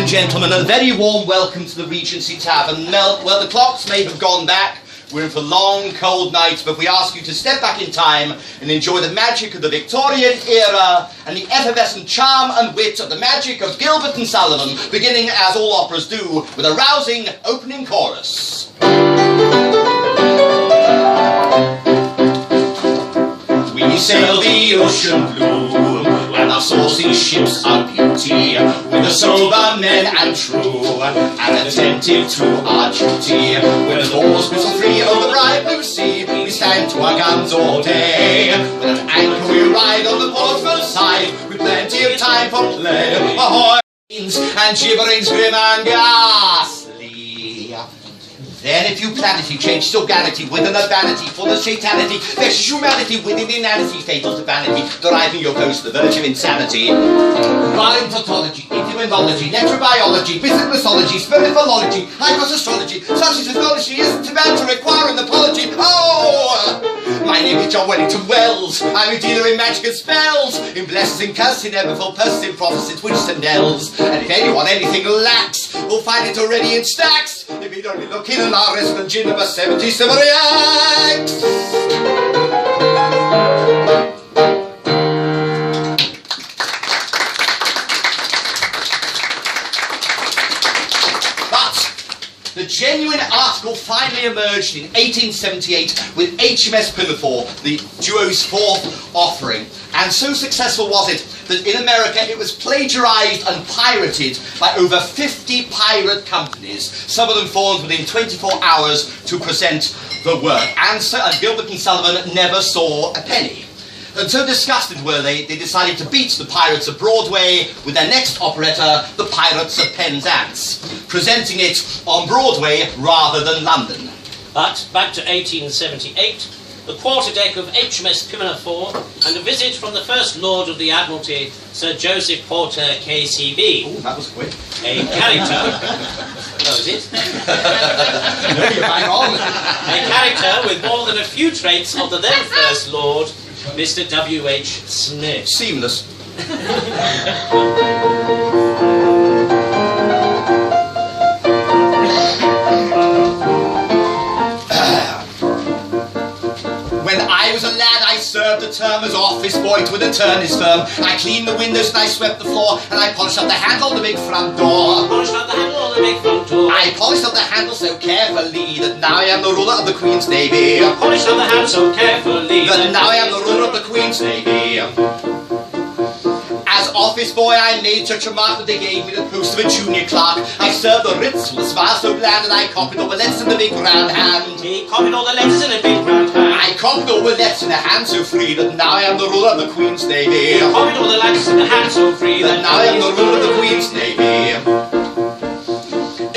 gentlemen, a very warm welcome to the Regency Tavern. Well, the clocks may have gone back. We're in for long, cold nights, but we ask you to step back in time and enjoy the magic of the Victorian era and the effervescent charm and wit of the magic of Gilbert and Sullivan, beginning, as all operas do, with a rousing opening chorus. We sail the ocean blue, and our saucy ships are beauty, with the sober men and true, and attentive to our duty. With oars whistle free over the bright blue sea, we stand to our guns all day. With an anchor we ride on the portful side, with plenty of time for play. Ahoy! And gibberings grim and ghastly. Then if you planety changes organicity with an urbanity for the satanity, there's humanity with an inanity fatal to vanity, driving your ghost to the verge of insanity. Rhyme tautology, etymology, necrobiology, physical mythology, spiritualology, hypoastrology, such as technology isn't to man to require an apology. Oh! My name is John Wellington Wells. I'm a dealer in magic and spells, in blessings and curses, in everful purses, in prophecies, witches and elves. And if anyone anything lacks, will find it already in stacks. If you'd only look in our resident gin number 77 reacts. But the genuine article finally emerged in 1878 with HMS Pinafore, the duo's fourth offering. And so successful was it that in America it was plagiarized and pirated by over 50 pirate companies, some of them formed within 24 hours to present the work. And Gilbert and Sullivan never saw a penny. And so disgusted were they decided to beat the Pirates of Broadway with their next operetta, The Pirates of Penzance, presenting it on Broadway rather than London. But back to 1878, the quarterdeck of HMS Pinafore, and a visit from the First Lord of the Admiralty, Sir Joseph Porter, KCB. Oh, that was quick. A character... Oh, is it? No, you're bang on. A character with more than a few traits of the then First Lord, Mr. W.H. Smith. Seamless. When I was a lad, I served a term as office boy to an attorney's firm. I cleaned the windows and I swept the floor, and I polished up the handle on the big front door. Polished up the handle on the big front door. I polished up the handle so carefully that now I am the ruler of the Queen's Navy. Polished up the handle so carefully that now I am the ruler of the Queen's Navy. As office boy, I made such a mark that they gave me the post of a junior clerk. I served the writs with a smile so bland, and I copied all the letters in the big round hand. He copied all the letters in a big round hand. I copied all the letters in a hand so free that now I am the ruler of the Queen's Navy. He copied all the letters in a hand so free that now I am the ruler of the Queen's Navy.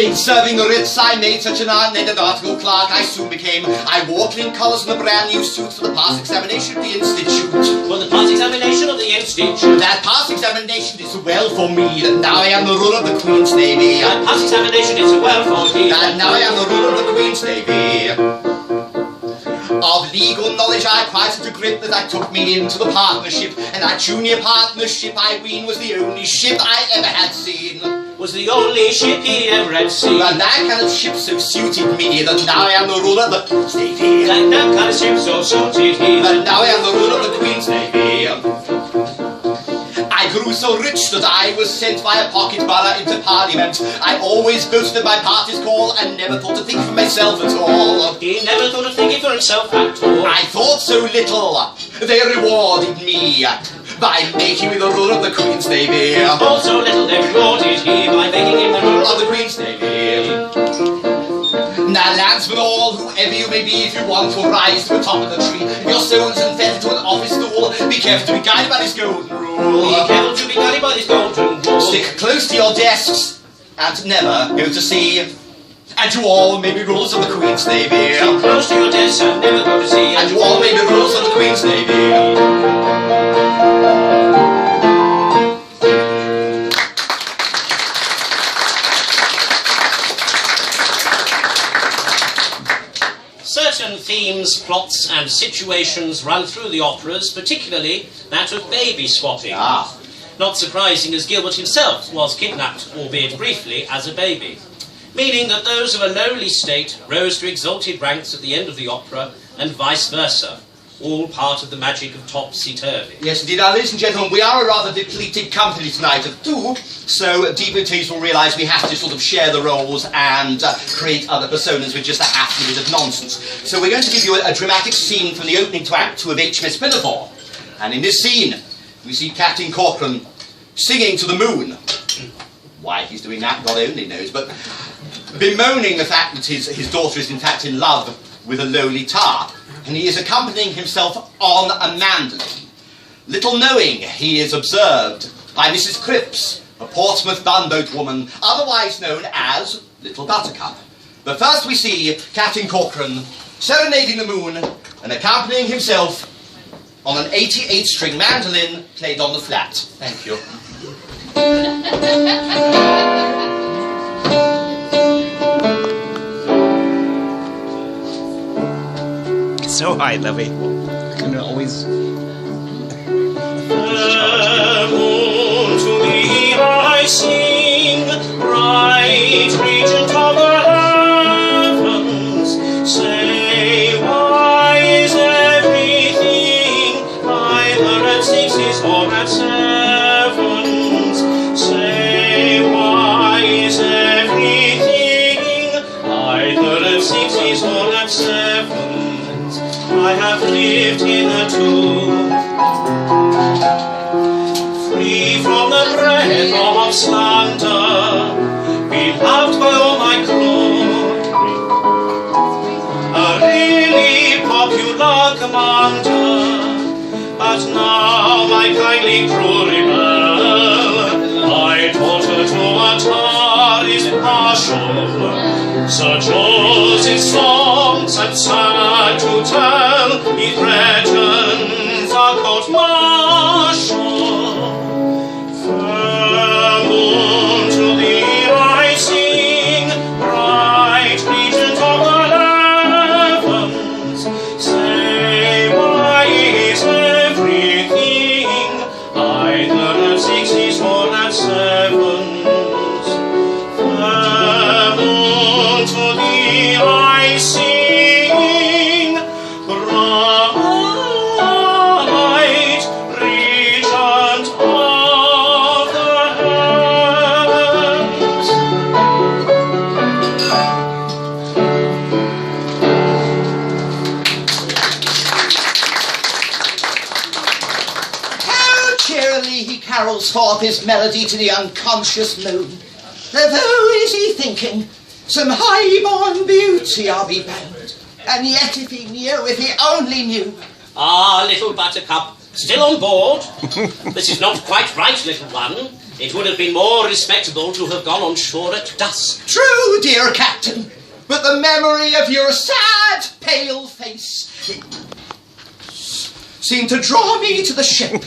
In serving the writs, I made such an art-netted article clerk I soon became. I wore clean colours and a brand new suit for the pass examination of the Institute. For the pass examination of the Institute. That pass examination did so well for me that now I am the ruler of the Queen's Navy. That pass examination did so well for me that now I am the ruler of the Queen's Navy. Of legal knowledge I acquired such a grip that I took me into the partnership, and that junior partnership, I ween, was the only ship I ever had seen. Was the only ship he ever had seen. And that kind of ship so suited me that now I am the ruler of the Queen's Navy. That kind of ship so suited me that now I am the ruler of the Queen's Navy. I grew so rich that I was sent by a pocket borough into Parliament. I always boasted my party's call and never thought to think for myself at all. He never thought of thinking for himself at all. I thought so little, they rewarded me by making me the ruler of the Queen's Navy. He thought so little, they rewarded he by making him the ruler of the Queen's Navy. Now, landsmen all, whoever you may be, if you want to rise to the top of the tree, your souls and fed to an office stool, be careful to be guided by this golden rule. Be careful to be guided by this golden rule. Stick close to your desks and never go to sea. And you all may be rulers of the Queen's Navy. Stick close to your desks and never go to sea. And you all may be rulers of the Queen's Navy. Certain themes, plots and situations run through the operas, particularly that of baby swapping. not surprising as Gilbert himself was kidnapped, albeit briefly, as a baby, meaning that those of a lowly state rose to exalted ranks at the end of the opera, and vice versa, all part of the magic of topsy-turvy. Yes, indeed. Now, ladies and gentlemen, we are a rather depleted company tonight of two, so devotees will realise we have to sort of share the roles and create other personas with just a half bit of nonsense. So we're going to give you a dramatic scene from the opening to Act 2 of HMS Pinafore. And in this scene, we see Captain Corcoran singing to the moon. Why he's doing that, God only knows, but bemoaning the fact that his daughter is in fact in love with a lowly tar. And he is accompanying himself on a mandolin. Little knowing he is observed by Mrs. Cripps, a Portsmouth gunboat woman, otherwise known as Little Buttercup. But first we see Captain Corcoran serenading the moon and accompanying himself on an 88-string mandolin played on the flat. Thank you. So high, Lovey. I can always... moon to thee I sing, bright regent of the heavens. Say, why is everything either at sixes or at sevens? Say, why is everything either at sixes or at sevens? I have lived hitherto, free from the breath of slander, beloved by all my crew, a really popular commander. But now my kindly crew rebel, my daughter to a tar is partial. Sir Joseph's songs and sad to tell, he threatens a court-martial. Fair moon to thee I sing, bright regent of the heavens. Say, why is everything either at sixes or at sevens? Fair moon to thee I sing, bright regent of the heavens. How cheerily he carols forth his melody to the unconscious moon. Although is he thinking, some high-born beauty I'll be bound. And yet if he knew, if he only knew. Ah, Little Buttercup, still on board? This is not quite right, little one. It would have been more respectable to have gone on shore at dusk. True, dear Captain, but the memory of your sad, pale face seemed to draw me to the ship.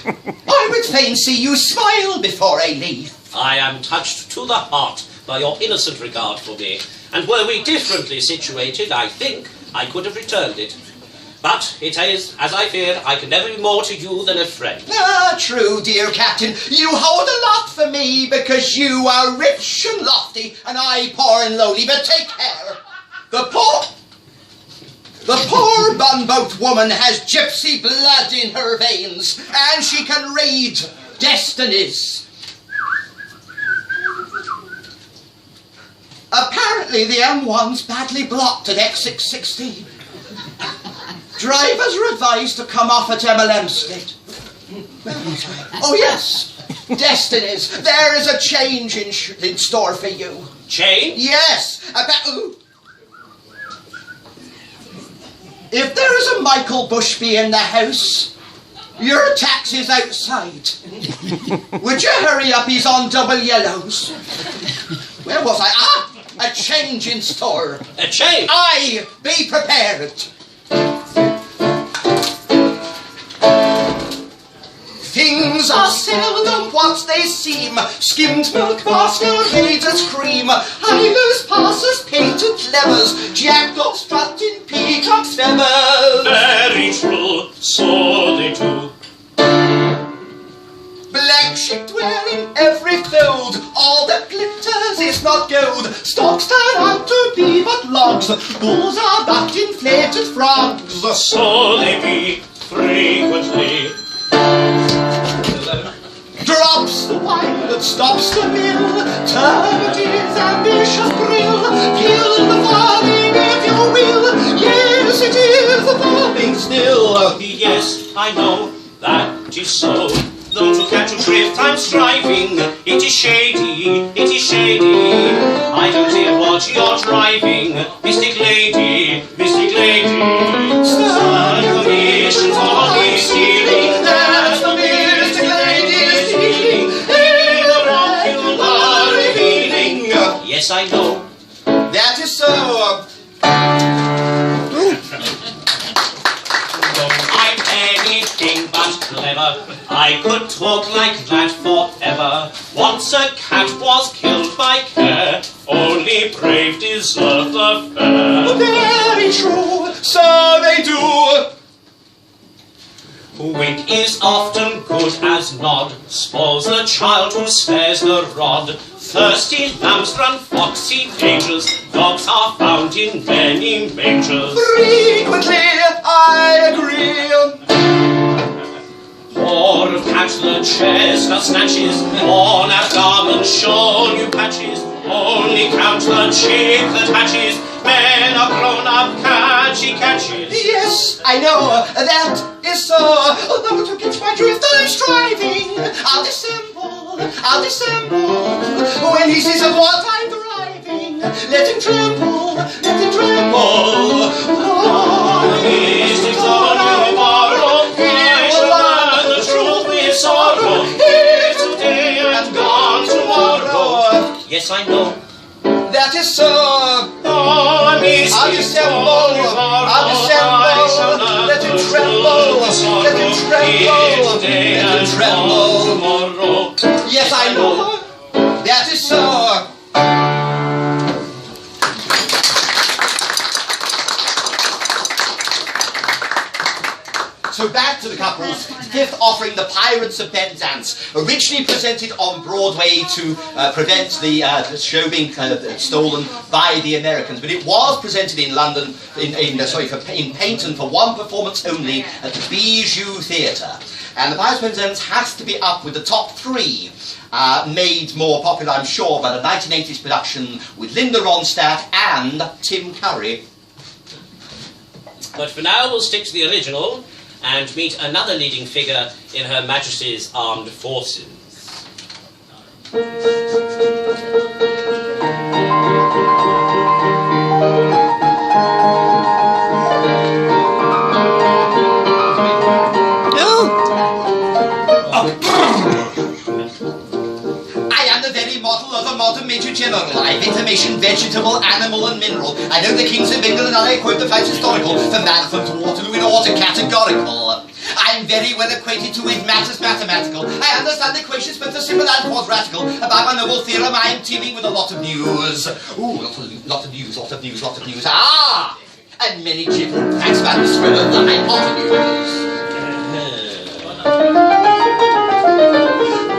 I would fain see you smile before I leave. I am touched to the heart by your innocent regard for me, and were we differently situated, I think I could have returned it. But it is, as I fear, I can never be more to you than a friend. Ah, true, dear Captain. You hold a lot for me because you are rich and lofty, and I poor and lowly. But take care. The poor gunboat woman has gypsy blood in her veins, and she can read destinies. Apparently the M1's badly blocked at exit 16. Drivers are advised to come off at Emmelhempstead. Oh yes, destinies. There is a change in store for you. Change? Yes. If there is a Michael Bushby in the house, your taxi's outside. Would you hurry up? He's on double yellows. Where was I? Ah, a change in store. A change? Aye, be prepared. Things are seldom what they seem. Skimmed milk, masqueraders cream. Idlers, passers, painted clevers. Jackdaws strut in peacock's feathers. Very true, so they do. Black-shipped wear is not gold. Stocks turn out to be but logs. Bulls are but inflated frogs. So they be frequently. Drops the wine that stops the mill. Turnitin's ambitious grill. Kill the farming if you will. Yes, it is the farming still. Yes, I know that is so. Though to catch a drift I'm striving, it is shady, it is shady. I don't hear what you're driving, mystic lady, mystic lady. Stern commissions on me stealing, that's the mystic lady stealing. In the rock you are revealing. Yes, I know. That is so. I'm anything but clever. I could talk like that forever. Once a cat was killed by care. Only brave deserve the fair. Very true, so they do. Wink is often good as nod. Spoils the child who spares the rod. Thirsty lambs run foxy dangers. Dogs are found in many mangers. Frequently, I agree. Or catch the chestnut snatches. On our garments show new patches. Only count the chick that hatches. Men are grown up catchy catches. Yes, I know, that is so. Although to catch my drift I'm striving. I'll dissemble. When he sees at what I'm driving, let him tremble, let him tremble. Oh, the mystics of a new morrow. I shall learn the truth with sorrow. Here today and gone tomorrow. Yes, I know. That is so. I'll dissemble, let him tremble, let him tremble, let him tremble. Yes, I know, that is so. So back to the couple's fifth offering, The Pirates of Penzance, originally presented on Broadway to prevent the show being stolen by the Americans, but it was presented in London, in Paignton for one performance only at the Bijou Theatre. And The Pirates of Penzance has to be up with the top three, made more popular, I'm sure, by the 1980s production with Linda Ronstadt and Tim Curry. But for now, we'll stick to the original and meet another leading figure in Her Majesty's Armed Forces. Modern Major General. I've information, vegetable, animal and mineral. I know the kings of England and I quote the facts historical. From Manfred to Waterloo in order categorical. I'm very well acquainted with matters mathematical. I understand equations both the simple and quadratical. About my noble theorem I am teeming with a lot of news. Ooh, lot of news. Ah! And many gentle facts about the spread of the hypotenuse.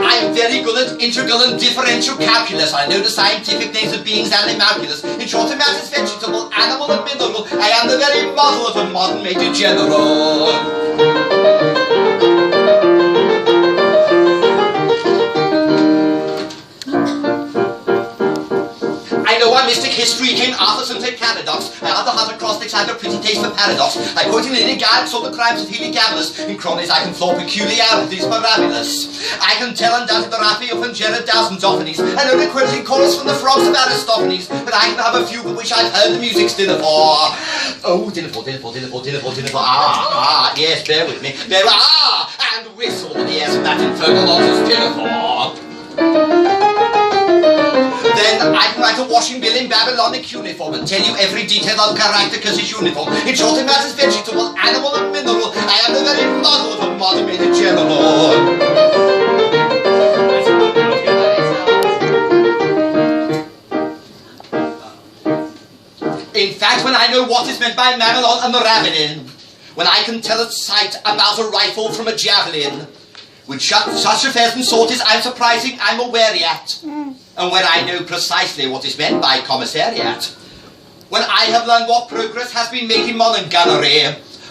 I am very good at integral and differential calculus. I know the scientific names of beings and animalculous. In short, a matters vegetable, animal and mineral. I am the very model of a modern Major General. I know why mystic history came Arthur's and take paradox. I have the heart acrostics, I have a pretty taste for paradox. I quote in any guide, saw the crimes of Heliogabalus. In cronies I can floor peculiarities miraculous. I can tell undoubted the Raphael of Jared Dowson's I know the quoting chorus from the frogs of Aristophanes. But I can have a few which I've heard the music's dinner for. Oh, dinner for. Ah, yes, bear with me. And whistle, yes, that infernal nonsense dinner for. Then I can write a washing bill in Babylonic uniform and tell you every detail of character because it's uniform. In short, it matters vegetable, animal and mineral. I am the very model of a modern Major General. In fact, when I know what is meant by Mamelon and the Ravelin, when I can tell at sight about a rifle from a javelin, with such affairs and sorties I'm surprising I'm aware yet. And when I know precisely what is meant by commissariat, when I have learned what progress has been made in modern gunnery,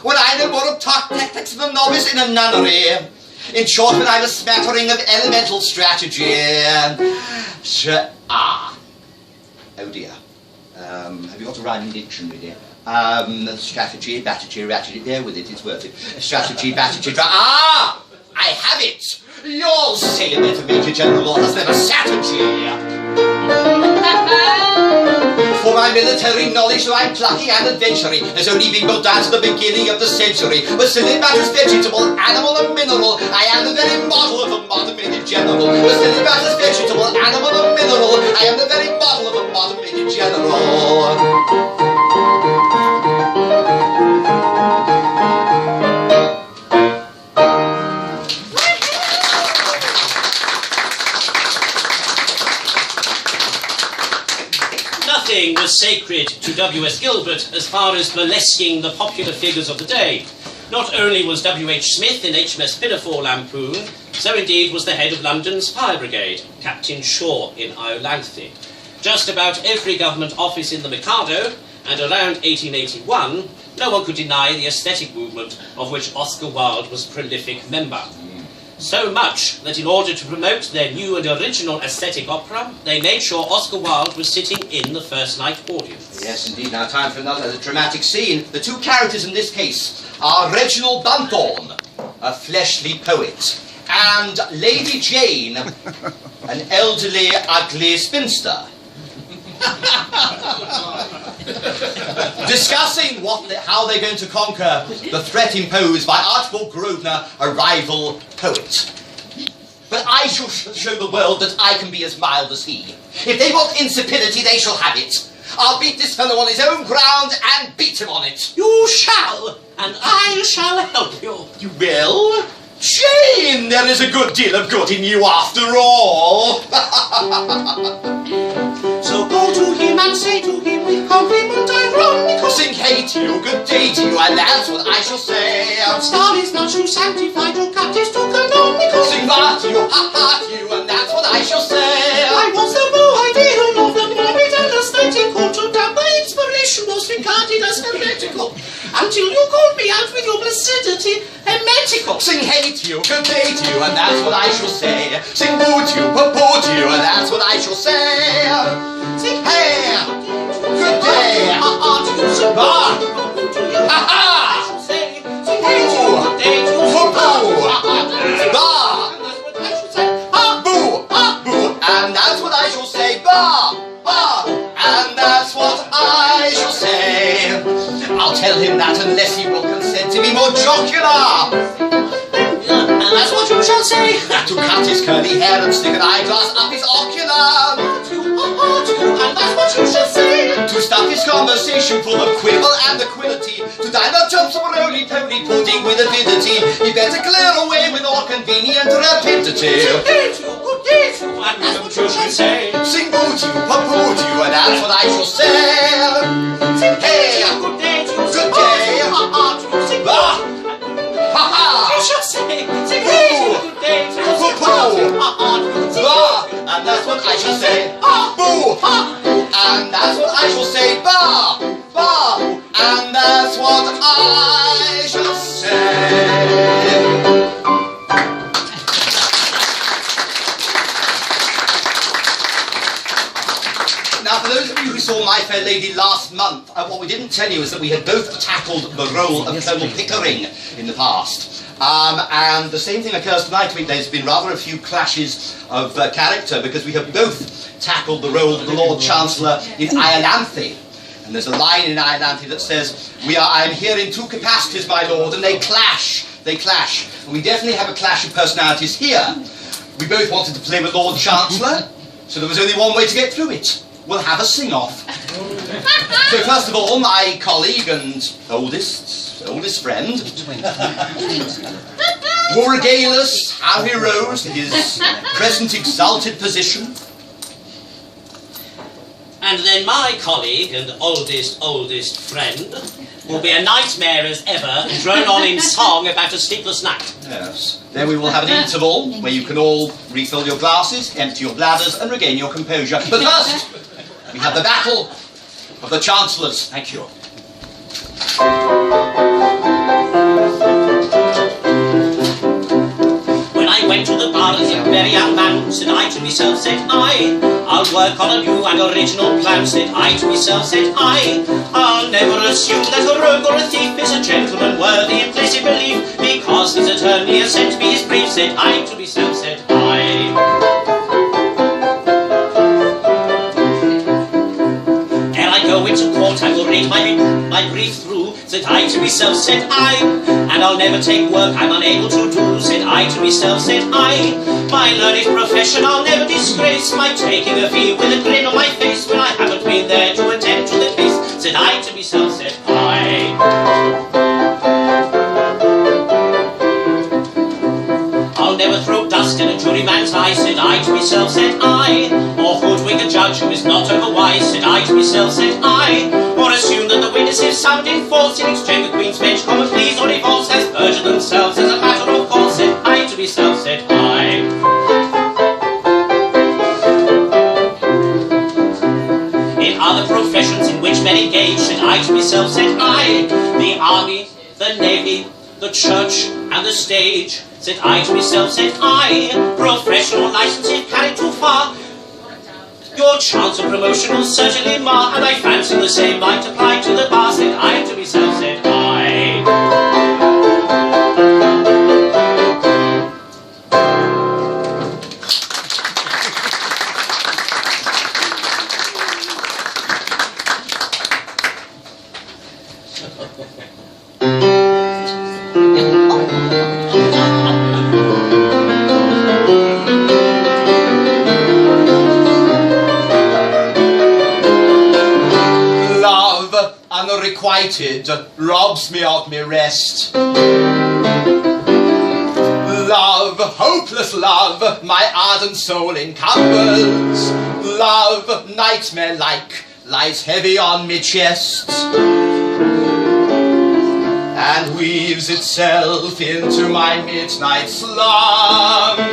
when I know more of tactics than the novice in a nunnery, in short, when I have a smattering of elemental strategy, oh dear. Have you got a rhyming dictionary, dear? Strategy, battery, ratchet, bear with it, it's worth it. Strategy, battery, I have it! You'll say a better Major General has never strategy. For my military knowledge, though I'm plucky and adventuring, has only been built down to the beginning of the century. But still it matters vegetable, animal and mineral. I am the very model of a modern Major General. But still it matters vegetable, animal and mineral. I am the very model of a modern Major General. Nothing was sacred to W.S. Gilbert as far as burlesquing the popular figures of the day. Not only was W.H. Smith in HMS Pinafore lampooned, so indeed was the head of London's fire brigade, Captain Shaw in Iolanthe. Just about every government office in the Mikado, and around 1881, no one could deny the aesthetic movement of which Oscar Wilde was a prolific member. So much that in order to promote their new and original aesthetic opera, they made sure Oscar Wilde was sitting in the first night audience. Yes, indeed. Now, time for another dramatic scene. The two characters in this case are Reginald Bunthorne, a fleshly poet, and Lady Jane, an elderly, ugly spinster. Discussing how they're going to conquer the threat imposed by Archibald Grosvenor, a rival poet. But I shall show the world that I can be as mild as he. If they want insipidity, they shall have it. I'll beat this fellow on his own ground and beat him on it. You shall, and I shall help you. You will? Jane, there is a good deal of good in you after all. So go to him and say to him with compliment ironical, sing hey to you, good day to you, and that's what I shall say. Star is not too sanctified, your cut is too canonical. Sing va to you, ha ha to you, and that's what I shall say. I was the more ideal of the morbid and aesthetical, to doubt my inspiration was regarded as heretical, until you called me out with your placidity, hermetical. Sing hey to you, good day to you, and that's what I shall say. Sing boo to you, poo to you, and that's what I shall say. Sing hey, good day, ha to you, sing ha ha, sing hey to you, good day to you, poo sing ba, boo, boo, and that's what I shall say. Ba, and that's what I shall say. I'll tell him that unless he will consent to be more jocular. And that's what you shall say. To cut his curly hair and stick an eyeglass up his ocular. And that's what you shall say. To stuff his conversation full of quibble and equality. To divert jump some roly-poly pudding with avidity. He better clear away with all convenient rapidity. Good day to you, good day to you, and that's what you shall say. Sing boo to you, poo to you, and that's what I shall say. Sing hey to you, good day to you, good day, ha to you, sing ba, ha ha. You shall say, sing hey to you, good day to you, sing ha to you, ba, and that's what I shall say. Boo, and that's what I shall say. Ba, and that's what I shall say. Now, for those of you who saw My Fair Lady last month, what we didn't tell you is that we had both tackled the role of Colonel Pickering in the past. And the same thing occurs tonight. There's been rather a few clashes of character because we have both tackled the role of the Lord Chancellor in Iolanthe. And there's a line in Iolanthe that says, I'm here in two capacities, my lord, and they clash. And we definitely have a clash of personalities here. We both wanted to play with Lord Chancellor, so there was only one way to get through it. We'll have a sing-off. So first of all, my colleague and oldest friend will regale us how he rose to his present exalted position. And then my colleague and oldest friend will be a nightmare as ever and drone on in song about a sleepless night. Yes. Then we will have an interval where you can all refill your glasses, empty your bladders, and regain your composure. But first, we have the battle of the Chancellors. Thank you. When I went to the bar as a very young man, said I to myself, said I'll work on a new and original plan, said I to myself, said I'll never assume that a rogue or a thief is a gentleman worthy implicit belief, because his attorney has sent me his brief, said I to myself, said ere I go into court, I will read my brief through, said I to myself, said and I'll never take work I'm unable to do, said I to myself, said my learned profession I'll never disgrace by taking a fee with a grin on my face when I haven't been there to attend to the case, said I to myself, said I'll never throw dust in a juryman's eye, said I to myself, said or hoodwink a judge who is not overwise, said I to myself, said or assume that the witnesses summoned in force in exchange with Queen's Bench common pleas or divorce has perjured themselves as a matter of course, said I to myself, said In other professions in which men engage, said I to myself, said the army, the navy, the church, and the stage, said I to myself, said professional licenses carried too far. Your chance of promotion will certainly mar, and I fancy the same might apply to the bar, said I to myself, said Unrequited robs me of me rest. Love, hopeless love, my ardent soul encumbers. Love, nightmare-like, lies heavy on me chest, and weaves itself into my midnight slumbers.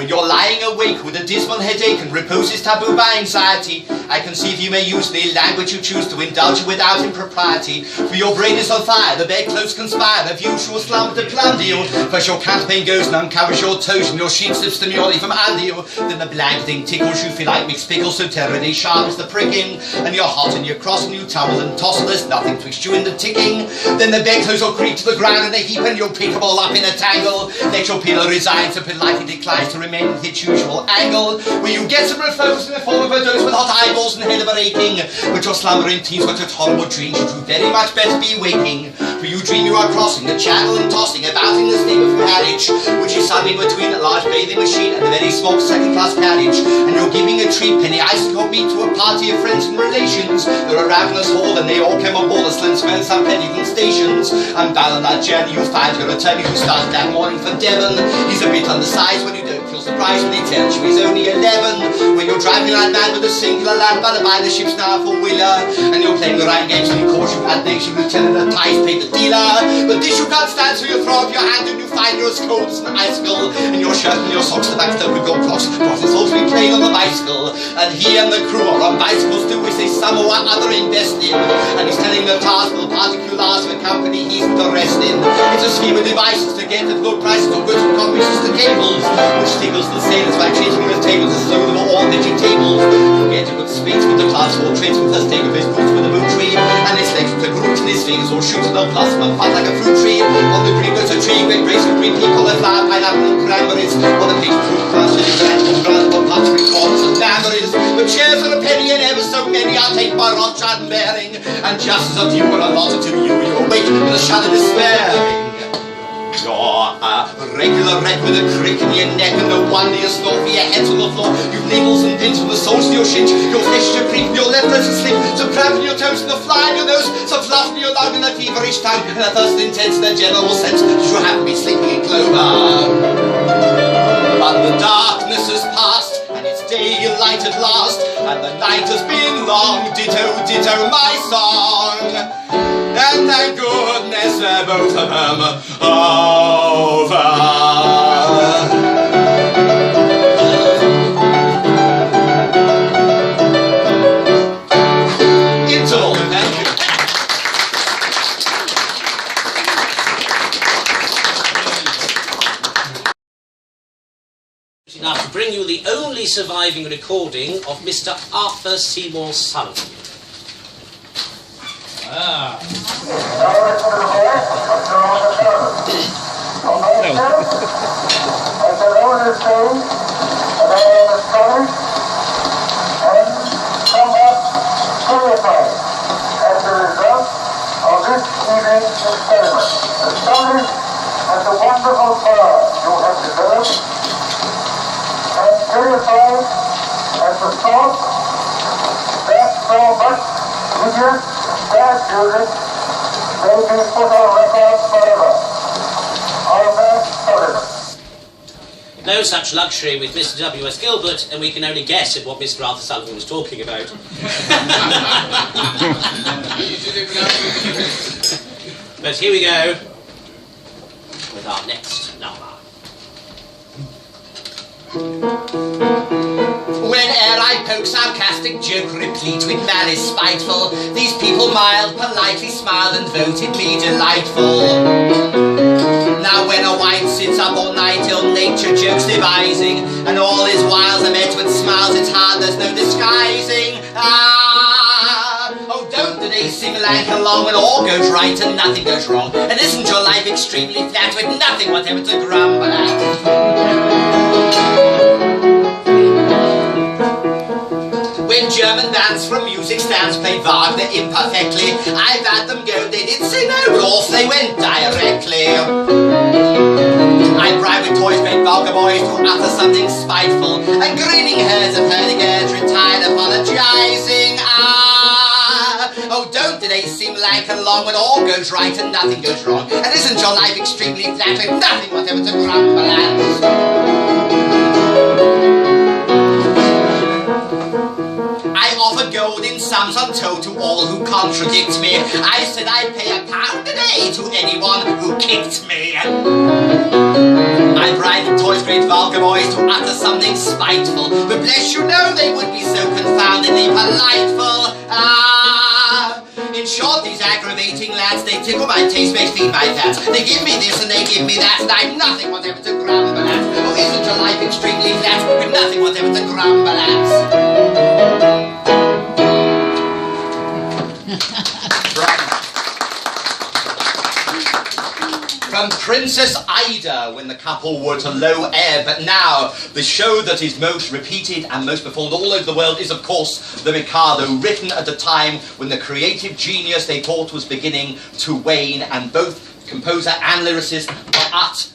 You're lying awake with a dismal headache and repose is taboo by anxiety. I conceive you may use the language you choose to indulge you without impropriety. For your brain is on fire, the bedclothes conspire, the usual slumber to plunder you. First your campaign goes and uncovers your toes, and your sheet slips demurely from under you. Then the blank thing tickles you, feel like mixed pickles, so terribly sharp is the pricking. And you're hot and you're cross and you tumble and toss, and there's nothing twixt you in the ticking. Then the bedclothes will creep to the ground in a heap, and you'll pick them all up in a tangle. Let your pillow resign to politely declines to remain in its usual angle, where you get some repose in the form of a dose with hot eyeballs and head of a aching. But your slumbering teens were such horrible dreams, you do very much better be waking. For you dream you are crossing the channel and tossing about in the steam of marriage, which is suddenly between a large bathing machine and a very small second-class carriage. And you're giving a treat penny icing hot meat to a party of friends and relations. They're a ravenous hall and they all came on board a slim smell some Pennington stations. And down on that journey you'll find your attorney who started that morning for Devon. He's a bit undersized when you don't feel surprised when he tells you he's only 11. When you're driving that man with a singular lamp by the ship's now four-wheeler, and you're playing the Rhine games and he calls you at nation lieutenant the ties paid the dealer. But this you can't stand, so you throw up your hand and you find you're as cold as an icicle, and your shirt and your socks the back with gold clocks, Profits also be playing on the bicycle. And he and the crew are on bicycles too, which they some or other invest in, and he's telling the task for the particulars of a company he's to rest in. It's a scheme of devices to get at low prices of goods from copies to cables, which tickles the sailors by treating them as tables as though they were all vegetables. You get a good speech with the class 4 tradesman first take of his boots with a boot tree, and his legs with a groot in his fingers all shooting on blossom and fat like a fruit tree. On the green there's a tree with grapes and green pea, colored flower, pineapple and cranberries. On the pink fruit crunches, and grand on pots with corns and damberries. But chairs for a penny and ever so many are taken by Rothschild and Bearing, and just as a few are allotted to you, you awake with a shudder despairing. You're a regular wreck with a crick in your neck and no wonder you snore for your head's on the floor. You've needles and pins from the soles of your shin. Your flesh is creep and your left leg is sleep. Some cramp in your toes and a fly in your nose. Some fluff in your lung and a feverish tongue. And a thirst intense in a general sense. You happen to be sleeping in clover. But the darkness has passed and it's daylight at last. And the night has been long. Ditto, ditto, my song. And thank goodness they're both of them over. Interval, thank you. Now to bring you the only surviving recording of Mr. Arthur Seymour Sullivan. Ah. That music may be put on record forever. Arthur Sullivan. No such luxury with Mr. W.S. Gilbert, and we can only guess at what Mr. Arthur Sullivan was talking about. But here we go with our next number. Whene'er I poke sarcastic joke replete with malice spiteful, these people mild politely smile and voted me delightful. Now when a wight sits up all night ill nature jokes devising, and all his wiles are met with smiles, it's hard there's no disguising. Oh, don't the days seem like along when all goes right and nothing goes wrong? And isn't your life extremely flat with nothing whatever to grumble at? When German bands from music stands play Wagner imperfectly, I bade them go, they did say no, but off they went directly. I bribe with toys great vulgar boys to utter something spiteful, and grinning herds of hurdy-gurds retired apologizing. Oh, don't the days seem like along when all goes right and nothing goes wrong? And isn't your life extremely flat with nothing whatever to grumble at? I offered golden sums untold to all who contradict me. I said I'd pay £1 a day to anyone who kicked me. I bribed toys great vulgar boys to utter something spiteful, but bless you know they would be so confoundedly politeful. In short, these aggravating lads, they tickle my taste, they feed my fat. They give me this and they give me that, and I've nothing whatever to grumble at. Oh, isn't your life extremely flat, with nothing whatever to grumble at? From Princess Ida, when the couple were to low ebb. But now, the show that is most repeated and most performed all over the world is, of course, the Mikado, written at a time when the creative genius they thought was beginning to wane, and both composer and lyricist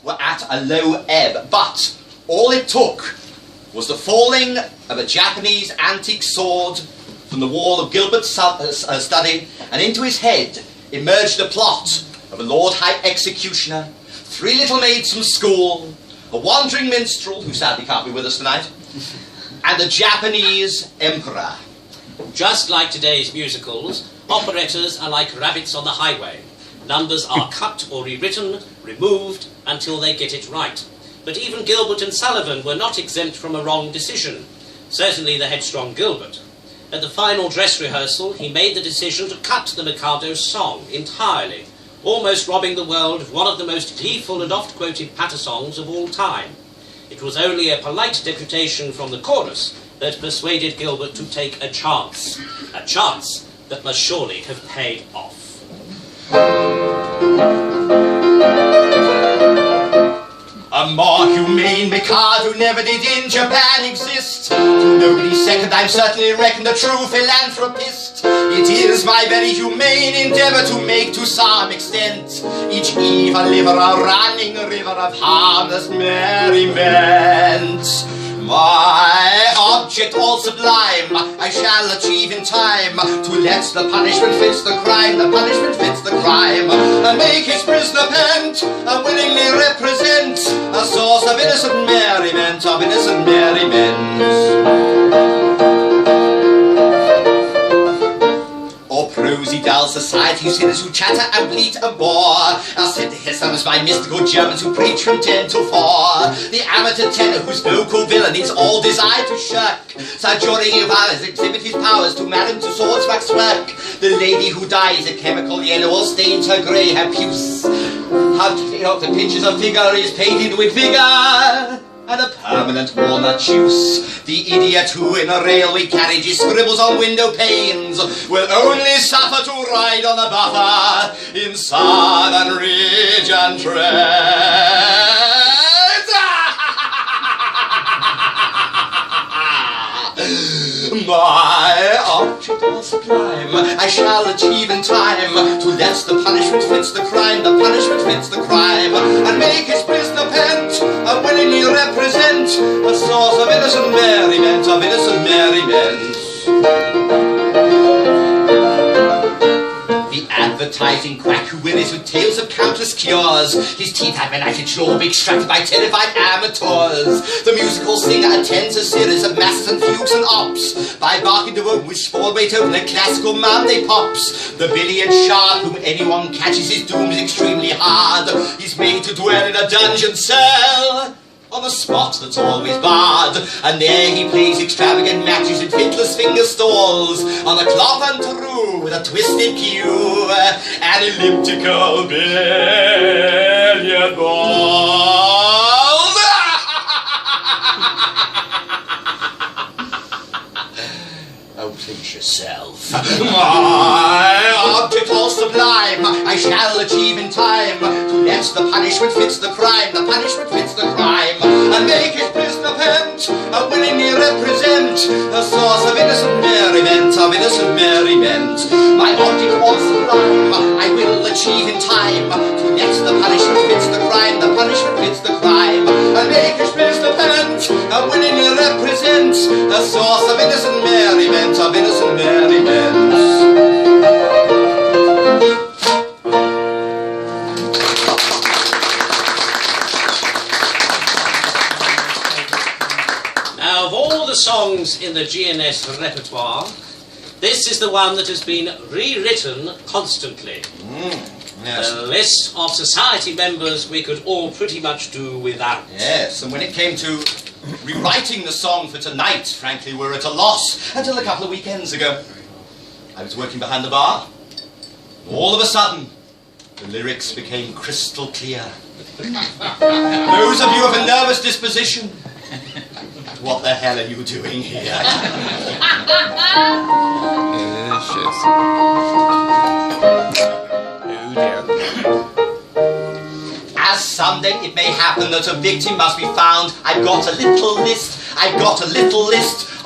were at a low ebb. But all it took was the falling of a Japanese antique sword from the wall of Gilbert's study, and into his head emerged the plot of a Lord High Executioner, 3 little maids from school, a wandering minstrel, who sadly can't be with us tonight, and a Japanese emperor. Just like today's musicals, operettas are like rabbits on the highway. Numbers are cut or rewritten, removed, until they get it right. But even Gilbert and Sullivan were not exempt from a wrong decision. Certainly the headstrong Gilbert. At the final dress rehearsal, he made the decision to cut the Mikado's song entirely, almost robbing the world of one of the most gleeful and oft-quoted patter songs of all time. It was only a polite deputation from the chorus that persuaded Gilbert to take a chance that must surely have paid off. A more humane Mikado never did in Japan exist. To nobody's second, I'm certainly reckoned a true philanthropist. He It is my very humane endeavour to make to some extent each evil liver a running river of harmless merriment. My object all sublime I shall achieve in time, to let the punishment fits the crime, the punishment fits the crime, and make his prisoner pent, and willingly represent a source of innocent merriment, of innocent merriment. Or prosy dull society sinners who chatter and bleat and bore are said to hear sermons by mystical Germans who preach from 10 till 4. The amateur tenor whose vocal villainies all desire to shirk, such during of hours exhibit his powers to madam to swords wax work. The lady who dyes a chemical yellow or stains her grey her puce, how to clean up the pinches of figure is painted with vigour and a permanent walnut juice. The idiot who in a railway carriage scribbles on window panes will only suffer to ride on a buffer in southern ridge and tread. My object all sublime I shall achieve in time, to let the punishment fits the crime, the punishment fits the crime, and make his prisoner pent, and willingly represent a source of innocent merriment, of innocent merriment. The advertising quack who wearies with tales of countless cures, his teeth have been knifed should all be extracted by terrified amateurs. The musical singer attends a series of masses and fugues and ops, by barking to open with small Beethoven a classical Monday pops. The billiard shark whom anyone catches his doom is extremely hard. He's made to dwell in a dungeon cell on a spot that's always barred, and there he plays extravagant matches in fiddler's finger stalls, on a cloth and true with a twisted cue, an elliptical billiard ball. Oh, please yourself. My object all sublime I shall achieve in time, to let the punishment fits the crime, the punishment fits the crime, and make his prisoner pent, and willingly represent a source of innocent merriment, of innocent merriment. My object all sublime I will achieve in time, to let the punishment fits the crime, the punishment fits the crime, and make his prisoner pent, and willingly represent a source of innocent merriment, of innocent merriment. Now, of all the songs in the GNS repertoire, this is the one that has been rewritten constantly. Yes. A list of society members we could all pretty much do without. Yes, and when it came to rewriting the song for tonight, frankly, we're at a loss until a couple of weekends ago. I was working behind the bar. All of a sudden, the lyrics became crystal clear. Those of you of a nervous disposition, what the hell are you doing here? As someday it may happen that a victim must be found, I've got a little list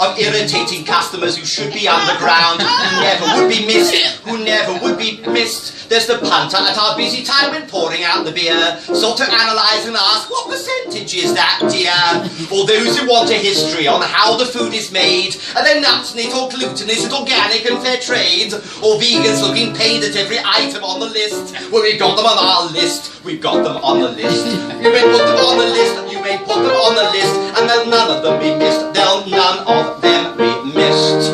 of irritating customers who should be underground, who never would be missed. There's the punter at our busy time when pouring out the beer, sort of analyse and ask, what percentage is that, dear? Or those who want a history on how the food is made, are they nuts in it or gluten, is it organic and fair trade? Or vegans looking paid at every item on the list? Well, we've got them on our list, we've got them on the list. You may put them on the list, you may put them on the list, and they'll none of them be missed, they'll none of them be missed.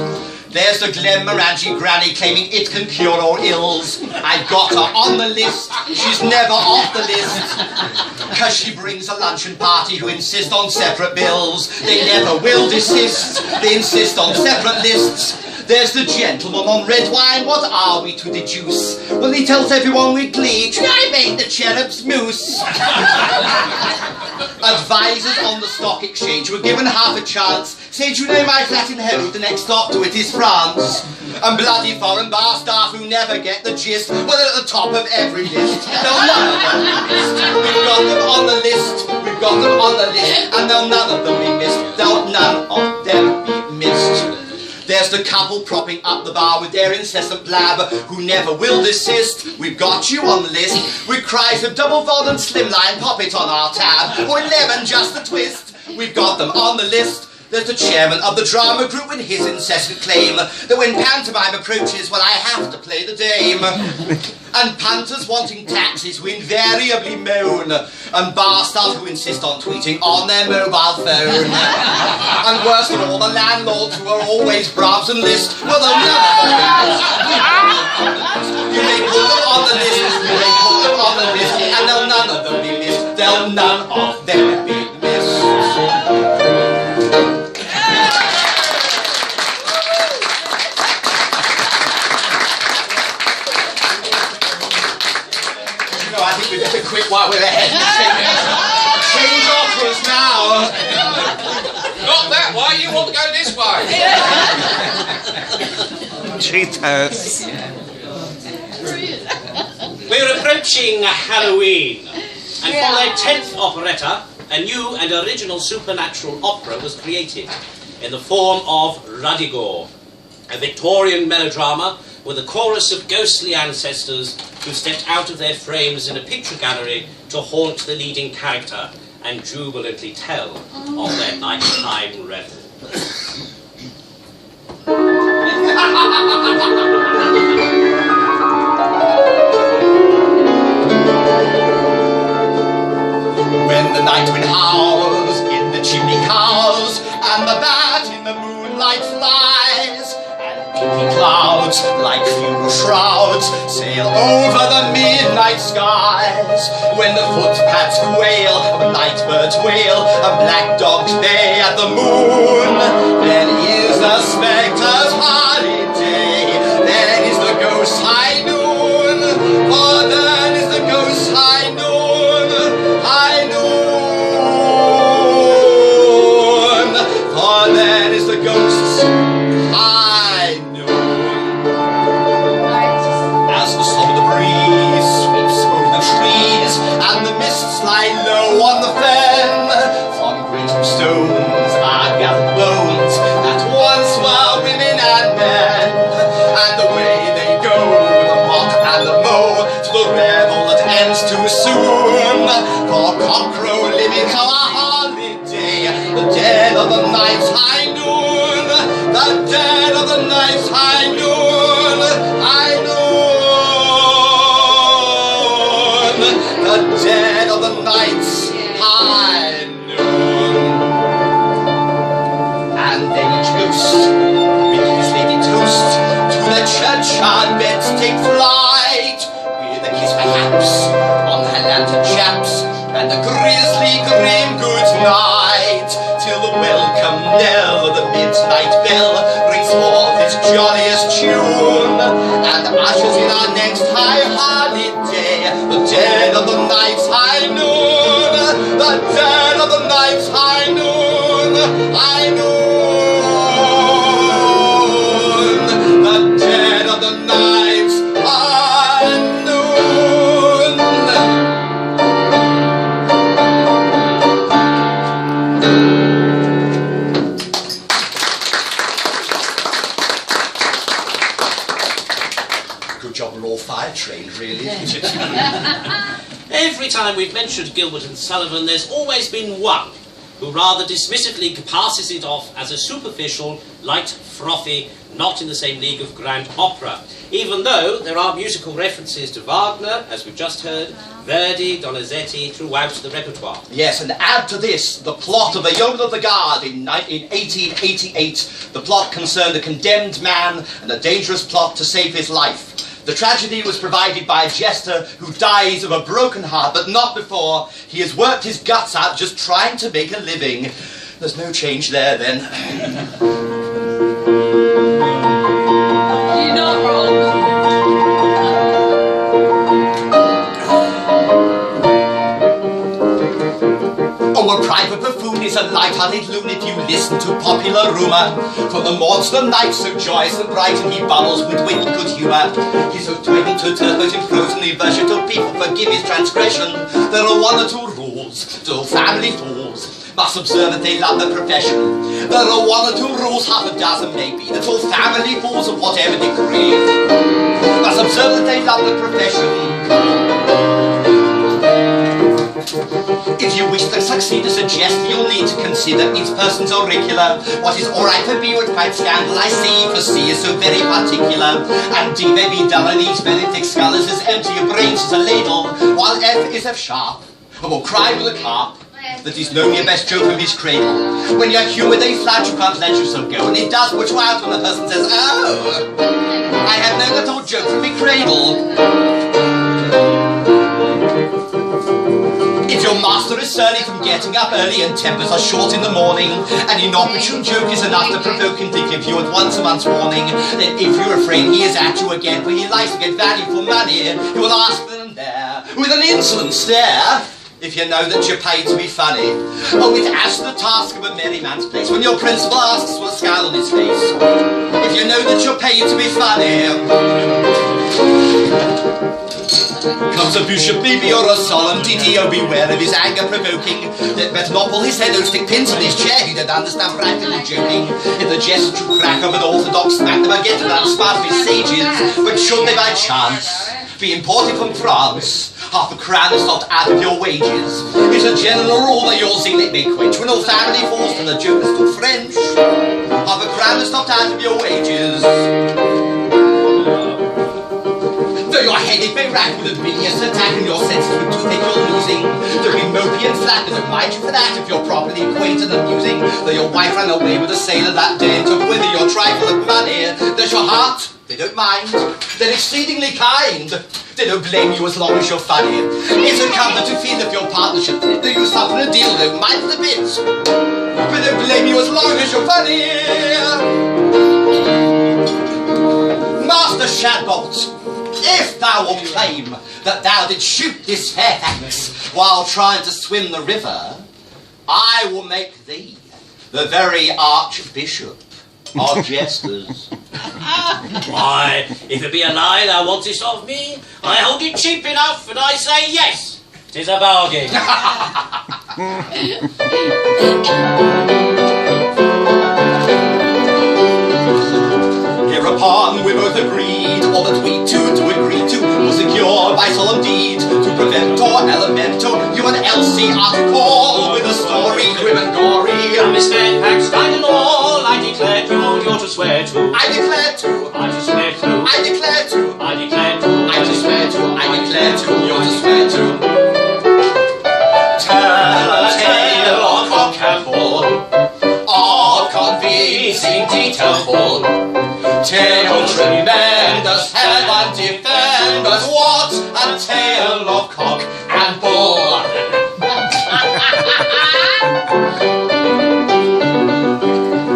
There's the Glenmorangie granny claiming it can cure all ills. I've got her on the list, she's never off the list, 'cause she brings a luncheon party who insist on separate bills. They never will desist, they insist on separate lists. There's the gentleman on red wine, what are we to deduce? Well, he tells everyone with glee, I made the cherubs moose. Advisors on the stock exchange who were given half a chance say, do you know my flat in Herod, the next stop to it is France. And bloody foreign bar staff who never get the gist, well, they're at the top of every list. They'll none of them be missed. We've got them on the list, we've got them on the list, and they'll none of them be missed. They'll none of them be missed. There's the couple propping up the bar with their incessant blab, who never will desist. We've got you on the list, with cries of double fold and slimline, pop it on our tab, or 11 just a twist. We've got them on the list. There's the chairman of the drama group with his incessant claim that when pantomime approaches, well, I have to play the dame. And punters wanting taxis who invariably moan, and bar staff who insist on tweeting on their mobile phone. And worst of all, the landlords who are always bribes and list, well, they'll never be missed. You may put them on the list, you may put them on the list, and they'll none of them be missed, they'll none of them be missed. I think we better quit while we're ahead. Change operas now. Not that way, you want to go this way. Cheetos. We're approaching Halloween, and for their 10th operetta, a new and original supernatural opera was created in the form of Ruddigore, a Victorian melodrama with a chorus of ghostly ancestors who stepped out of their frames in a picture gallery to haunt the leading character and jubilantly tell of their nighttime revel. When the night wind howls in the chimney cowls, and the bat in the moonlight flies, inky clouds, like funeral shrouds, sail over the midnight skies. When the footpads quail, and nightbirds wail, and black dogs bay at the moon, then is the spectre's holiday, then is the ghost high noon, for then is the ghost high noon, high noon, for then is the ghost's high noon. As the sob of the breeze sweeps over the trees, and the mists lie low on the fen, from great stones are gathered bones that once were women and men, and away they go with the mock and the mow to the revel that ends too soon. For cockcrow living to a holiday, the dead of the night's high noon, the dead of the night's high noon, high noon, the dead of the night's high noon. And then each ghost, with his lady toast, to the churchyard beds take flight, with a kiss perhaps on her lantern chaps, and a grisly grim good night, till the welcome knell of the midnight bell rings forth its jolliest tune, and ushers in our next high holiday, the dead of the night's high noon, the dead of the night's high noon, high noon, the dead of the night's high noon. Good job we're all fire trained, really, isn't it? Every time we've mentioned Gilbert and Sullivan, there's always been one who rather dismissively passes it off as a superficial, light, frothy, not in the same league of grand opera, even though there are musical references to Wagner, as we've just heard, Verdi, Donizetti throughout the repertoire. Yes, and add to this the plot of The Yeoman of the Guard in 1888. The plot concerned a condemned man and a dangerous plot to save his life. The tragedy was provided by a jester who dies of a broken heart, but not before he has worked his guts out just trying to make a living. There's no change there, then. You're not wrong. Oh, a private buffoon is a light-hearted loon if you listen to popular rumour. From the morns to the night, so joyous and bright, and he bubbles with wit and good humour. He's so twinkle to turbot in prose and the version to people forgive his transgression. There are one or two rules, to family fools. must observe that they love their profession. There are one or two rules, half a dozen maybe, that all family fools of whatever degree must observe that they love their profession. If you wish to succeed as a jest, you'll need to consider each person's auricular. What is alright for B would quite scandalise C, for C is so very particular. And D may be dull and E's very thick skull is as empty a brains as a ladle, while F is F sharp, and will cry with a carp that he's known your best joke from his cradle. When you're humoured and flat, you can't let yourself go, and it does put you out when a person says, oh, I have no little joke from me cradle. If your master is surly from getting up early and tempers are short in the morning, and an opportune joke is enough to provoke him to give you at once a month's warning, then if you're afraid he is at you again, for he likes to get value for money, he will ask them there, with an insolent stare, if you know that you're paid to be funny. Oh, it adds to the task of a merry man's place when your principal asks with a scowl on his face, if you know that you're paid to be funny. Comes a bishop, maybe, or a solemn DTO, beware of his anger provoking. They'd better not pull his head out, stick pins in his chair, he don't understand practical joking. If the jest should crack of an orthodox smack, they might get to that spot with sages. But should they by chance be imported from France, half a crown is not out of your wages. It's a general rule that your zeal may quench when all family falls to the joke is too French. Half a crown is not out of your wages. Though your head may rack with a bilious attack and your senses with toothache you're losing, don't be mopey and flat, they don't mind you for that if you're properly acquainted and amusing. Though your wife ran away with a sailor that day and took with her your trifle of money, there's your heart, they don't mind, they're exceedingly kind. They don't blame you as long as you're funny. It's a comfort to feel if your partnership do you suffer a deal, don't mind the bits, but they blame you as long as you're funny. Master Shadbolt, if thou wilt claim that thou didst shoot this Fairfax while trying to swim the river, I will make thee the very Archbishop of Jesters. Why, if it be a lie thou wantest of me, I hold it cheap enough, and I say yes, 'tis a bargain. Hereupon we both agreed, all that we two to agree to was secured by solemn deed, to prevent or elemento, you and Elsie are to call with a story grim and gory. And Miss Fairfax, kind and all, I declare to, you're to swear to. I declare to, I to swear to. I declare to, I declare to. I to swear to, I declare to, you're to swear to. Tell a tale of cock and bull, of convincing detailful. Tale tremendous, heaven defend us, what a tale of cock and bull.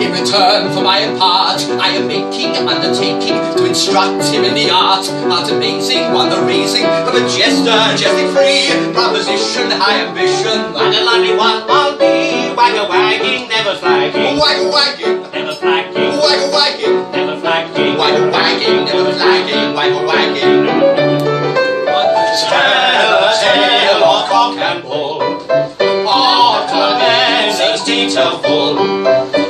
In return for my part, I am making an undertaking to instruct him in the art amazing, wonder-raising of a jester, jesting free, proposition, high ambition, And a lovely one I'll be, wagga-wagging, never flagging. wagga-wagging, Never flagging. wagga-wagging, Never flagging. wagga-wagging, never flagging, wagga-wagging. Tell a tale of cock and bull, of tremendous detailful.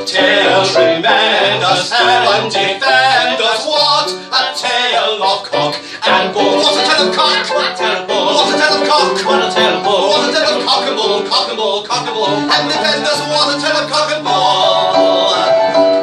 Tale tremendous, heaven defend us, what a tale of cock and bull. What a tale of cock, What a tale of bull. what a tale of cock, What a tale of bull. what a tale of cock and bull, cock and bull, cock and bull. Heaven defend us, what a tale of cock and bull.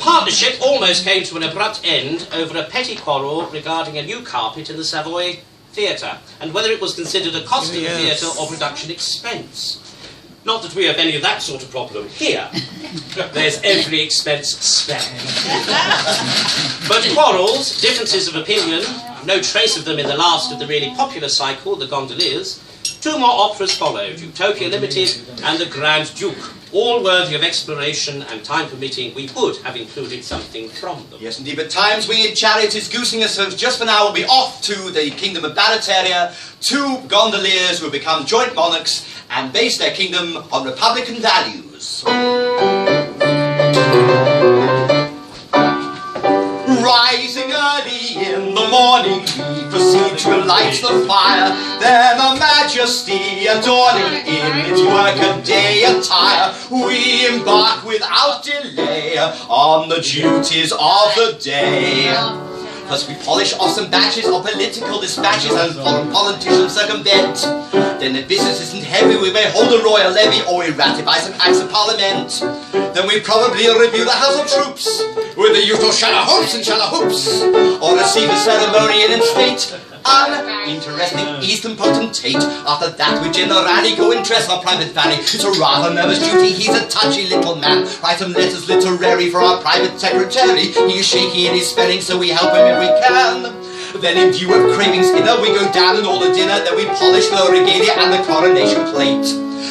Partnership almost came to an abrupt end over a petty quarrel regarding a new carpet in the Savoy Theatre, and whether it was considered a cost to the theatre or production expense. Not that we have any of that sort of problem here. There's every expense spared. But quarrels, differences of opinion, no trace of them in the last of the really popular cycle, the Gondoliers, Two more operas followed, Utopia Limited and The Grand Duke, all worthy of exploration, and time permitting, we would have included something from them. Yes, indeed, but times winged chariot is goosing us, so just for now we'll be off to the kingdom of Barataria, two gondoliers who have become joint monarchs and base their kingdom on republican values. Rising early in the morning, we proceed to light the fire. Then a majesty adorning in its work-a-day attire, we embark without delay on the duties of the day. First we polish awesome batches of political dispatches and foreign politicians circumvent. Then the business isn't heavy, we may hold a royal levy or we ratify some acts of parliament. Then we probably review the House of Troops with the usual shallahoops and shallahoops, or receive a ceremony in state. Uninteresting Eastern potentate. After that we generally go and dress our private fanny. It's a rather nervous duty, he's a touchy little man. Write some letters literary for our private secretary. He is shaky in his spelling, so we help him if we can. Then in view of cravings inner, we go down and order dinner. Then we polish the regalia and the coronation plate.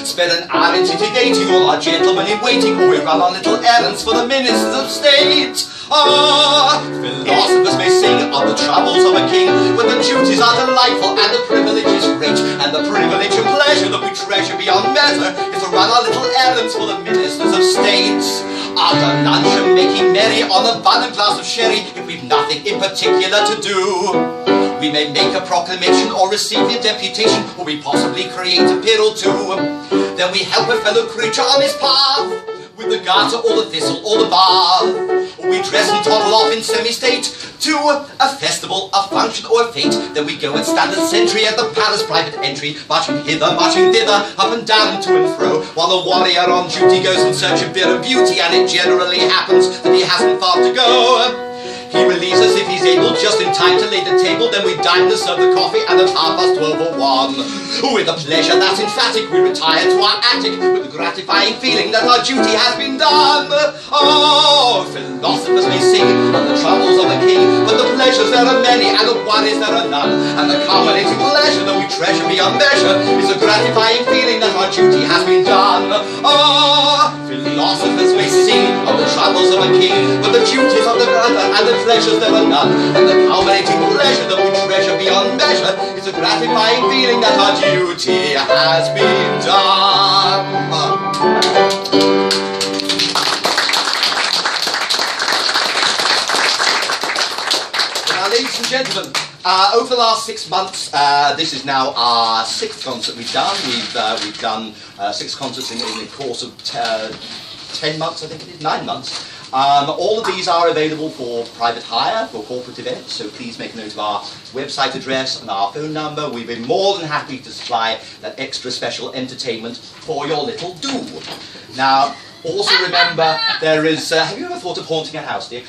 Spend an hour intimidating all our gentlemen in waiting, or we run our little errands for the ministers of state. Philosophers may sing of the troubles of a king, but the duties are delightful and the privilege is great, and the privilege and pleasure that we treasure beyond measure is to run our little errands for the ministers of state. After lunch and making merry on a bun and glass of sherry, if we've nothing in particular to do, we may make a proclamation or receive a deputation, or we possibly create a peer or two. Then we help a fellow creature on his path with the garter or the thistle or the bar. Or we dress and toddle off in semi-state to a festival, a function or a fete. Then we go and stand as sentry at the palace private entry, marching hither, marching thither, up and down, to and fro, while the warrior on duty goes in search of beer and beauty, and it generally happens that he hasn't far to go. He relieves us if he's able, just in time to lay the table. Then we dine to serve the coffee, and at 12:30 or 1. With a pleasure that's emphatic, we retire to our attic with the gratifying feeling that our duty has been done. Oh, philosophers may sing of the troubles of the king, but the pleasures there are many, and the worries there are none. And the culminating pleasure that we treasure beyond measure is the gratifying feeling that our duty has been done. Oh, philosophers may sing of the troubles of a king, but the duties of the brother and the pleasures there are none, and the culminating pleasure that we treasure beyond measure is a gratifying feeling that our duty has been done. Now, ladies and gentlemen, over the last 6 months, this is now our 6th concert we've done. We've done 6 concerts in the course of 10 months, I think it is, 9 months. All of these are available for private hire, for corporate events, so please make a note of our website address and our phone number. We'd be more than happy to supply that extra special entertainment for your little do. Now, also remember, there is... have you ever thought of haunting a house, dear?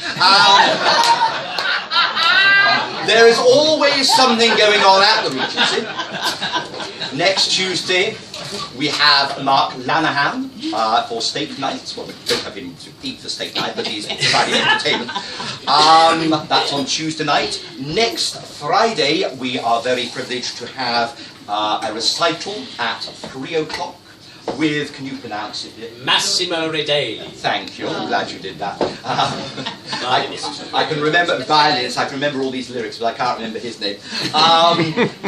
There is always something going on at the Regency. Next Tuesday, we have Mark Lanahan for steak nights. Well, we don't have him to eat the steak night, but he's providing entertainment. That's on Tuesday night. Next Friday, we are very privileged to have a recital at 3 o'clock with, can you pronounce it? Massimo Redale. Thank you, I'm glad you did that. I can remember violinist, I can remember all these lyrics, but I can't remember his name.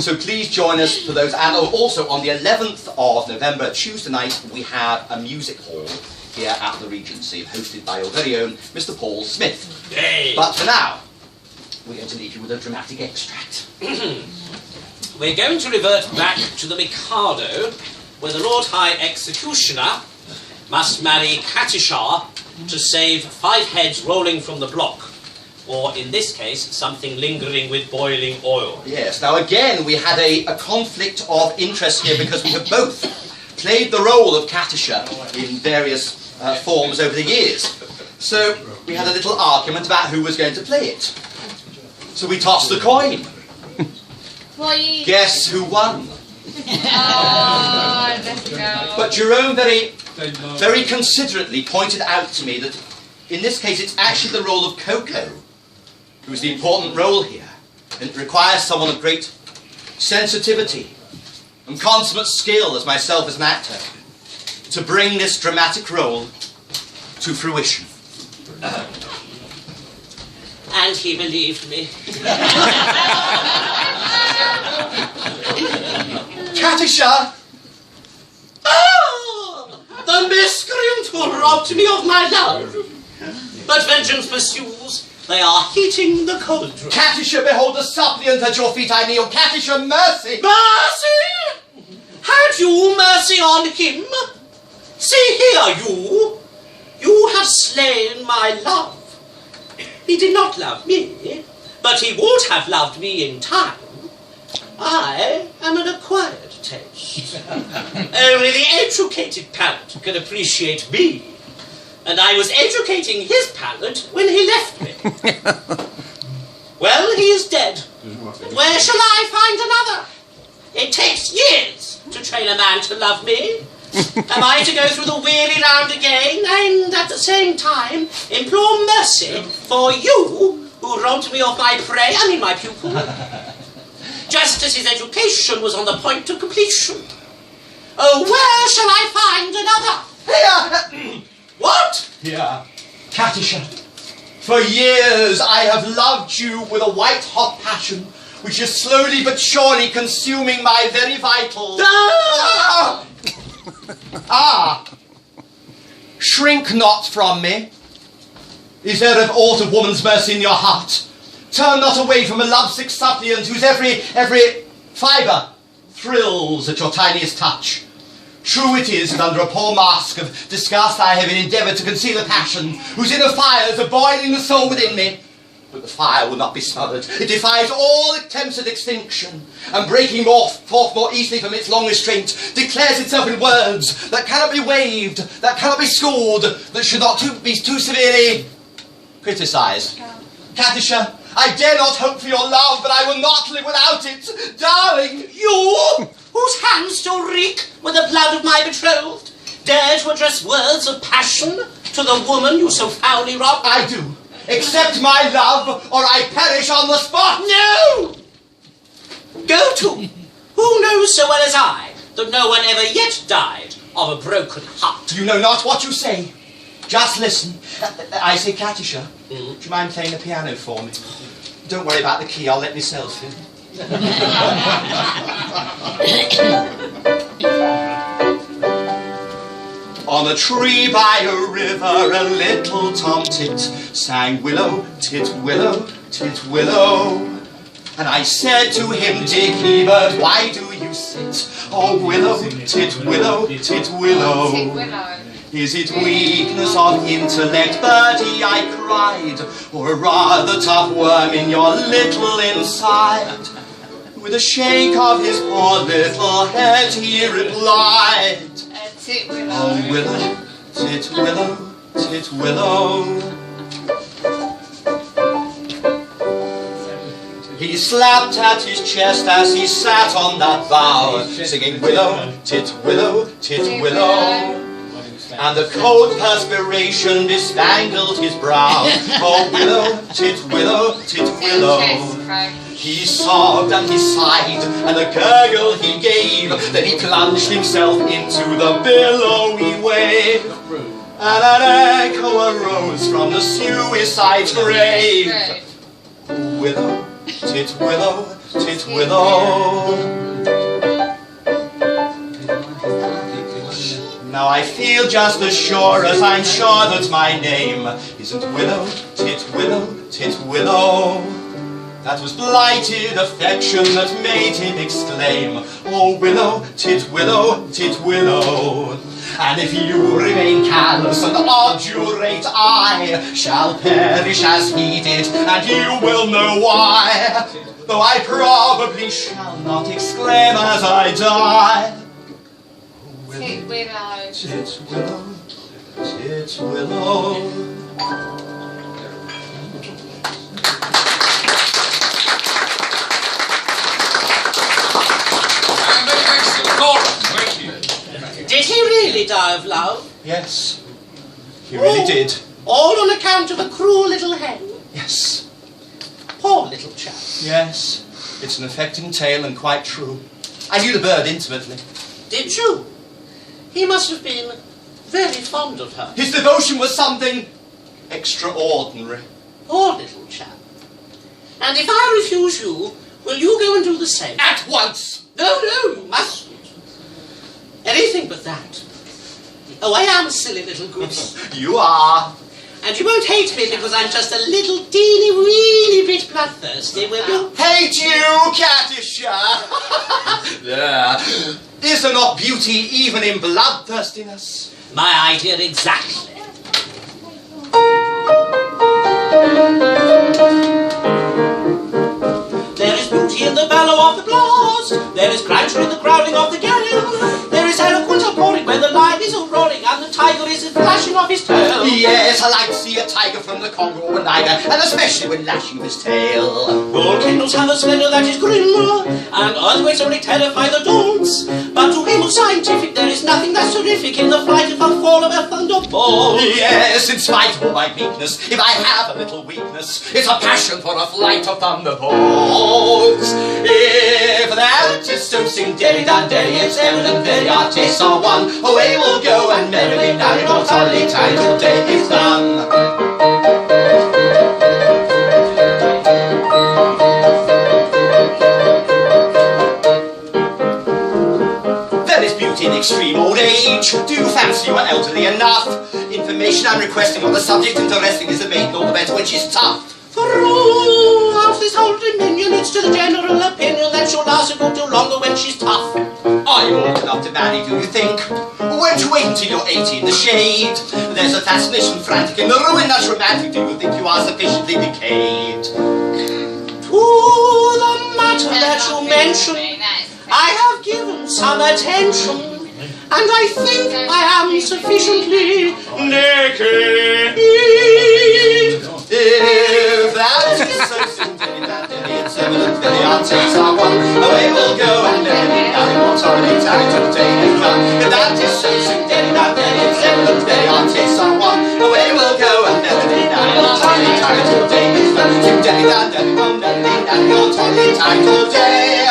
So please join us for those. And also on the 11th of November, Tuesday night, we have a music hall here at the Regency, hosted by your very own Mr. Paul Smith. Yay. But for now, we're going to leave you with a dramatic extract. We're going to revert back to the Mikado, where the Lord High Executioner must marry Katisha to save 5 heads rolling from the block, or in this case, something lingering with boiling oil. Yes, now again, we had a conflict of interest here because we have both played the role of Katisha in various forms over the years. So we had a little argument about who was going to play it. So we tossed the coin. Guess who won? But Jerome very considerately pointed out to me that in this case it's actually the role of Coco who's the important role here, and it requires someone of great sensitivity and consummate skill as myself as an actor to bring this dramatic role to fruition. And he believed me. Katisha! Ah! The miscreant who robbed me of my love. But vengeance pursues. They are heating the cauldron. Katisha, behold the suppliant at your feet I kneel. Katisha, mercy! Mercy? Had you mercy on him? See here, you. You have slain my love. He did not love me, but he would have loved me in time. I am an acquired taste. Only the educated palate can appreciate me. And I was educating his palate when he left me. Well, he is dead. Where shall I find another? It takes years to train a man to love me. Am I to go through the weary round again and at the same time implore mercy for you who robbed me of my prey, my pupil? Just as his education was on the point of completion. Oh, where shall I find another? Here! What? Here. Katisha, for years I have loved you with a white-hot passion, which is slowly but surely consuming my very vitals. Ah! Ah! Shrink not from me. Is there of aught of woman's mercy in your heart? Turn not away from a lovesick suppliant whose every fibre thrills at your tiniest touch. True it is that under a poor mask of disgust I have endeavoured to conceal a passion whose inner fires are boiling the soul within me. But the fire will not be smothered. It defies all attempts at extinction, and breaking forth more easily from its long restraint, declares itself in words that cannot be waved, that cannot be schooled, that should not be too severely criticised. Katisha, I dare not hope for your love, but I will not live without it. Darling, You, whose hands still reek with the blood of my betrothed, dare to address words of passion to the woman you so foully robbed? I do. Accept my love, or I perish on the spot. No! Go to. Who knows so well as I that no one ever yet died of a broken heart? You know not what you say. Just listen. I say, Katisha, do you mind playing the piano for me? Don't worry about the key, I'll let myself in. On a tree by a river, a little tomtit sang willow, tit willow, tit willow. And I said to him, Dicky bird, why do you sit? Oh willow, tit willow, tit willow. Is it weakness of intellect, birdie, I cried, or a rather tough worm in your little inside? With a shake of his poor little head, he replied, Tit willow. oh willow, tit willow, tit willow. He slapped at his chest as he sat on that bough, singing willow, tit willow, tit willow. And the cold perspiration bespangled his brow. Oh willow, tit willow, tit willow. He sobbed and he sighed, and a gurgle he gave. Then he plunged himself into the billowy wave. And an echo arose from the suicide's grave. Willow, tit willow, tit willow. Now I feel just as sure as I'm sure that my name isn't willow, tit willow, tit willow. That was blighted affection that made him exclaim, oh willow, tit willow, tit willow. And if you remain callous and obdurate, I shall perish as he did, and you will know why. Though I probably shall not exclaim as I die. Tit willow. Tit willow, tit willow. Did he really die of love? Yes, he really did. All on account of a cruel little hen? Yes, Poor little chap. yes, it's an affecting tale and quite true. I knew the bird intimately. Did you? He must have been very fond of her. His devotion was something extraordinary. Poor little chap. And if I refuse you, will you go and do the same? At once! No, you mustn't. Anything but that. Oh, I am a silly little goose. You are. And you won't hate me because I'm just a little teeny weeny bit bloodthirsty, will you? Hate you, Katisha! There. Is there not beauty even in bloodthirstiness? My idea exactly. There is beauty in the bellow of the blast. There is grandeur in the growling of the gale. There is eloquent outpouring when the lion is roaring and the tiger is flashing off his tail. Yes, I like to see a tiger from the Congo or Niger, and especially when lashing his tail. Volcanoes have a splendor that is grim, and earthquakes only terrify the dogs. But to him scientific, there is nothing that's terrific in the flight of the fall of a thunderbolt. Yes, in spite of all my weakness, if I have a little weakness, it's a passion for a flight of thunderbolts. If that is so, sing daddy-da-daddy, it's evident that our tastes are one. Away we'll go and merrily now your tolly title day is done. There is beauty in extreme old age. Do you fancy you are elderly enough? Information I'm requesting on the subject interesting is the maiden all the better when she's tough. Throughout this whole dominion, it's to the general opinion that she'll last a good deal longer when she's tough. Are you old enough to marry, do you think? Or won't you wait until you're 80 in the shade? There's a fascination frantic in the ruin that's romantic. Do you think you are sufficiently decayed? To the matter that you mention, I have given some attention, and I think I am sufficiently naked. If that is so soon, it's evident that our takes are one. Away we'll go and merrily now immortality title day is done. If that is so soon, it's evident that our takes are one. Away we'll go and merrily now immortality title day is done. Daddy, now immortality title day.